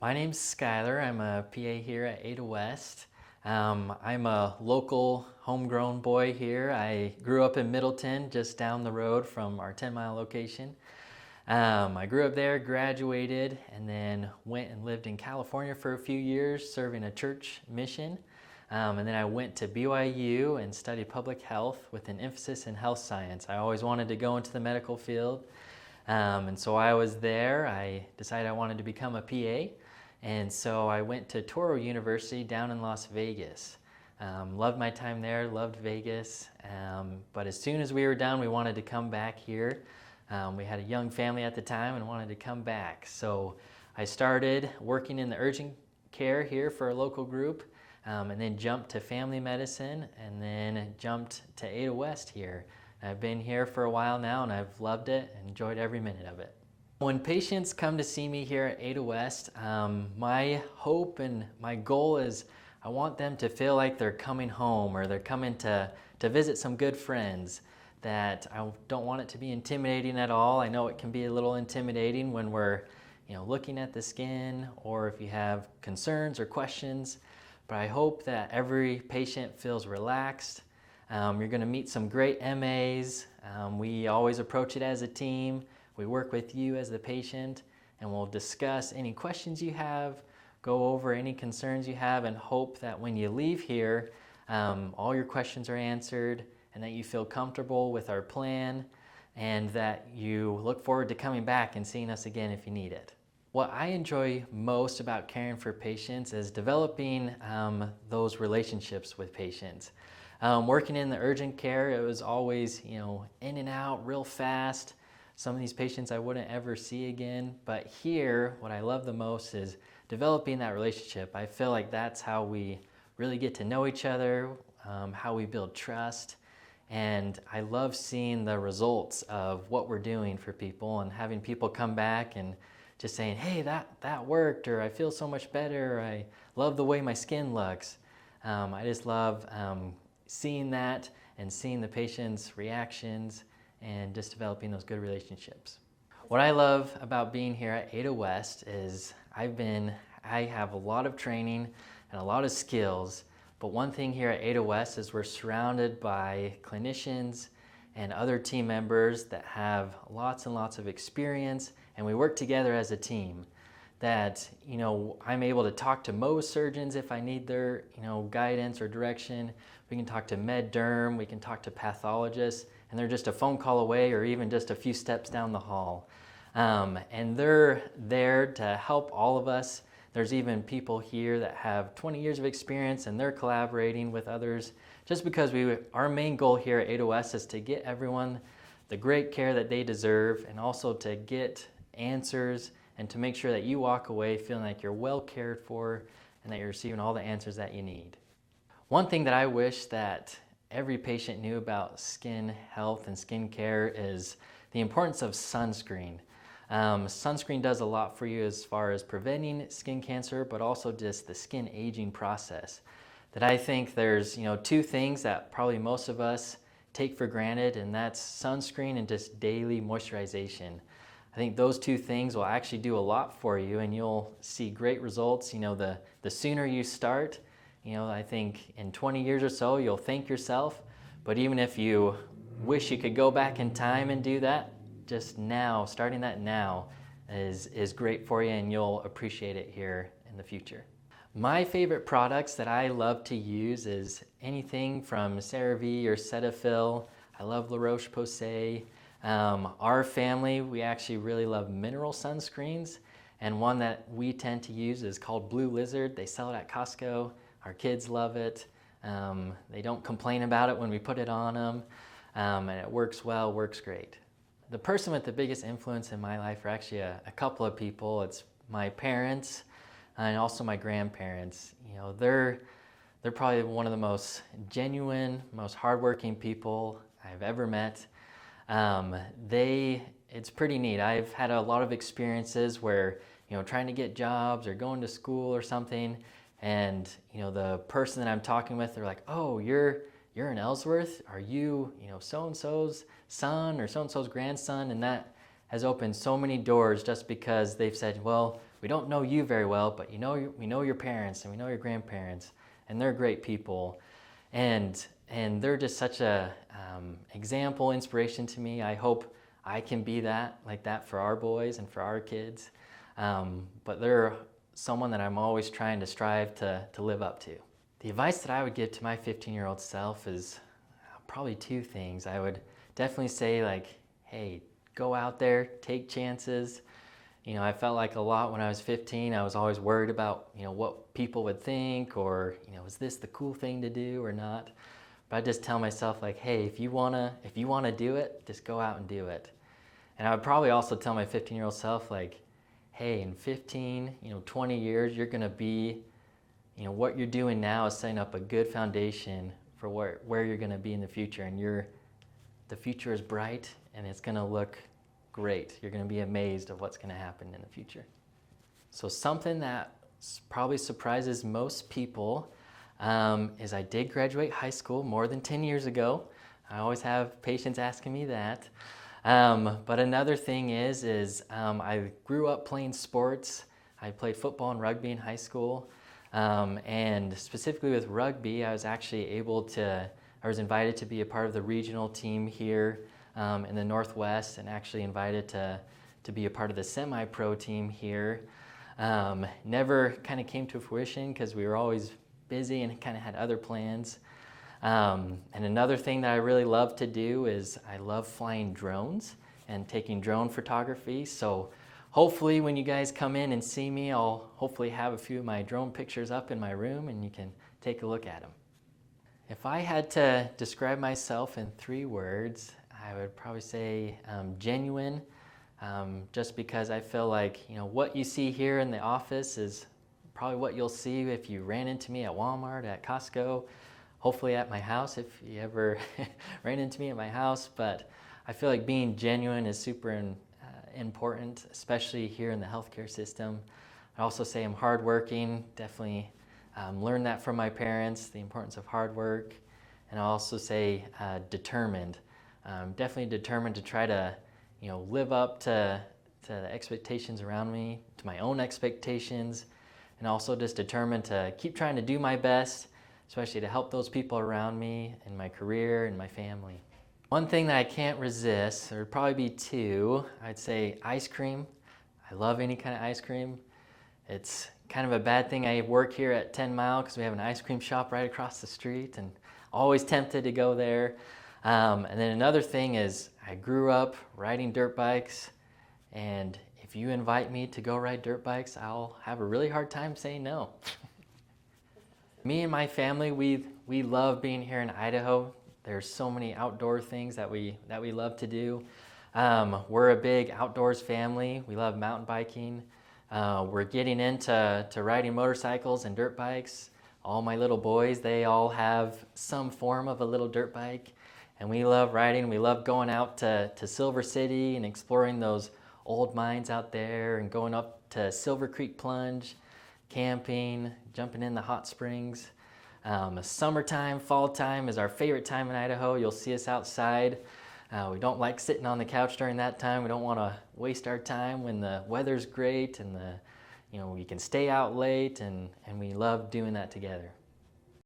My name's Skyler. I'm a PA here at Ada West. I'm a local homegrown boy here. I grew up in Middleton, just down the road from our 10-mile location. I grew up there, graduated, and then went and lived in California for a few years, serving a church mission. And then I went to BYU and studied public health with an emphasis in health science. I always wanted to go into the medical field. And so I was there. I decided I wanted to become a PA. And so I went to Touro University down in Las Vegas. Loved my time there, loved Vegas. But as soon as we were done, we wanted to come back here. We had a young family at the time and wanted to come back. So I started working in the urgent care here for a local group, and then jumped to family medicine, and then jumped to Ada West here. I've been here for a while now, and I've loved it and enjoyed every minute of it. When patients come to see me here at Ada West, my hope and my goal is I want them to feel like they're coming home, or they're coming to visit some good friends. That I don't want it to be intimidating at all. I know it can be a little intimidating when we're looking at the skin, or if you have concerns or questions, but I hope that every patient feels relaxed. You're going to meet some great MAs. We always approach it as a team. We work with you as the patient, and we'll discuss any questions you have, go over any concerns you have, and hope that when you leave here, all your questions are answered, and that you feel comfortable with our plan, and that you look forward to coming back and seeing us again if you need it. What I enjoy most about caring for patients is developing those relationships with patients. Working in the urgent care, it was always in and out real fast. Some of these patients I wouldn't ever see again, but here what I love the most is developing that relationship. I feel like that's how we really get to know each other, how we build trust, and I love seeing the results of what we're doing for people and having people come back and just saying, hey, that worked, or I feel so much better, or I love the way my skin looks. I just love seeing that and seeing the patient's reactions and just developing those good relationships. What I love about being here at Ada West is I have a lot of training and a lot of skills, but one thing here at Ada West is we're surrounded by clinicians and other team members that have lots and lots of experience, and we work together as a team. That I'm able to talk to Mohs surgeons if I need their guidance or direction. We can talk to med derm, we can talk to pathologists, and they're just a phone call away or even just a few steps down the hall. And they're there to help all of us. There's even people here that have 20 years of experience, and they're collaborating with others just because our main goal here at Ada West is to get everyone the great care that they deserve, and also to get answers and to make sure that you walk away feeling like you're well cared for and that you're receiving all the answers that you need. One thing that I wish that every patient knew about skin health and skin care is the importance of sunscreen. Sunscreen does a lot for you as far as preventing skin cancer, but also just the skin aging process. That I think there's two things that probably most of us take for granted, and that's sunscreen and just daily moisturization. I think those two things will actually do a lot for you, and you'll see great results. The sooner you start, I think in 20 years or so, you'll thank yourself. But even if you wish you could go back in time and do that, just now, starting that now is great for you, and you'll appreciate it here in the future. My favorite products that I love to use is anything from CeraVe or Cetaphil. I love La Roche-Posay. Our family, we actually really love mineral sunscreens, and one that we tend to use is called Blue Lizard. They sell it at Costco. Our kids love it. They don't complain about it when we put it on them, and it works well, works great. The person with the biggest influence in my life are actually a couple of people. It's my parents and also my grandparents. They're probably one of the most genuine, most hardworking people I've ever met. It's pretty neat. I've had a lot of experiences where, trying to get jobs or going to school or something, and, the person that I'm talking with, they're like, oh, you're an Ellsworth? Are you, so-and-so's son or so-and-so's grandson? And that has opened so many doors just because they've said, well, we don't know you very well, but we know your parents and we know your grandparents, and they're great people. And they're just such a example, inspiration to me. I hope I can be like that for our boys and for our kids. But they're someone that I'm always trying to strive to live up to. The advice that I would give to my 15-year-old self is probably two things. I would definitely say, like, hey, go out there, take chances. I felt like a lot when I was 15, I was always worried about, what people would think, or, is this the cool thing to do or not? But I just tell myself, like, hey, if you wanna do it, just go out and do it. And I would probably also tell my 15-year-old self, like, hey, in 15, 20 years, you're gonna be, what you're doing now is setting up a good foundation for where you're gonna be in the future. And the future is bright and it's gonna look great. You're gonna be amazed of what's gonna happen in the future. So something that probably surprises most people is I did graduate high school more than 10 years ago. I always have patients asking me that. But another thing is I grew up playing sports. I played football and rugby in high school. And specifically with rugby, I was invited to be a part of the regional team here in the Northwest, and actually invited to be a part of the semi-pro team here. Never kind of came to fruition because we were always busy and kind of had other plans. And another thing that I really love to do is I love flying drones and taking drone photography. So hopefully when you guys come in and see me, I'll hopefully have a few of my drone pictures up in my room and you can take a look at them. If I had to describe myself in 3 words, I would probably say genuine, just because I feel like, what you see here in the office is probably what you'll see if you ran into me at Walmart, at Costco, hopefully at my house if you ever ran into me at my house. But I feel like being genuine is super important, especially here in the healthcare system. I also say I'm hardworking, definitely learned that from my parents, the importance of hard work. And I also say determined, definitely determined to try to live up to the expectations around me, to my own expectations, and also just determined to keep trying to do my best, especially to help those people around me in my career and my family. One thing that I can't resist, there would probably be 2, I'd say ice cream. I love any kind of ice cream. It's kind of a bad thing I work here at 10 Mile because we have an ice cream shop right across the street, and always tempted to go there. And then another thing is I grew up riding dirt bikes, and if you invite me to go ride dirt bikes, I'll have a really hard time saying no. Me and my family, we love being here in Idaho. There's so many outdoor things that we love to do. We're a big outdoors family. We love mountain biking. We're getting into riding motorcycles and dirt bikes. All my little boys, they all have some form of a little dirt bike, and we love riding. We love going out to Silver City and exploring those old mines out there, and going up to Silver Creek Plunge, camping, jumping in the hot springs. Summertime, fall time is our favorite time in Idaho. You'll see us outside. We don't like sitting on the couch during that time. We don't want to waste our time when the weather's great and we can stay out late, and we love doing that together.